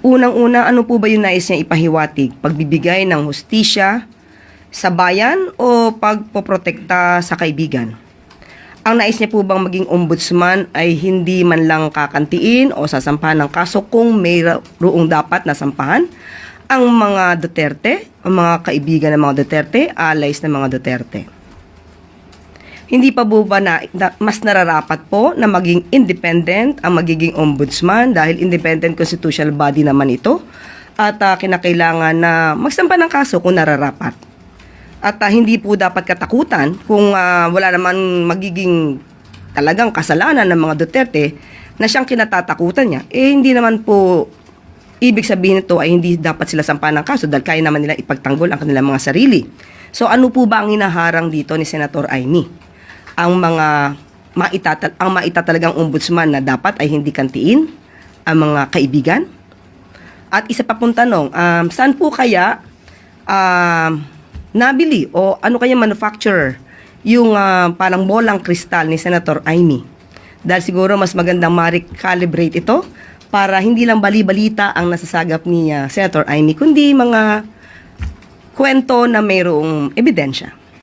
Unang-una, ano po ba yung nais niya ipahiwatig? Pagbibigay ng hustisya sa bayan o pagpoprotekta sa kaibigan? Ang nais niya po bang maging ombudsman ay hindi man lang kakantiin o sasampahan ng kaso kung mayroong dapat na sampahan? Ang mga Duterte, ang mga kaibigan ng mga Duterte, allies ng mga Duterte. Hindi pa po ba mas nararapat po na maging independent ang magiging ombudsman dahil independent constitutional body naman ito at kinakailangan na magsampa ng kaso kung nararapat. At hindi po dapat katakutan kung wala naman magiging talagang kasalanan ng mga Duterte na siyang kinatatakutan niya. Hindi naman po ibig sabihin nito ay hindi dapat sila sampahan ng kaso dahil kaya naman nila ipagtanggol ang kanilang mga sarili. So ano po ba ang hinaharang dito ni Senator Amy? Ang maitatalagang ombudsman na dapat ay hindi kantiin ang mga kaibigan? At isa pa pong tanong, saan po kaya nabili o ano kaya manufacturer yung parang bolang kristal ni Senator Amy? Dahil siguro mas magandang ma-recalibrate ito para hindi lang bali-balita ang nasasagap ni Senator Amy, kundi mga kwento na mayroong ebidensya.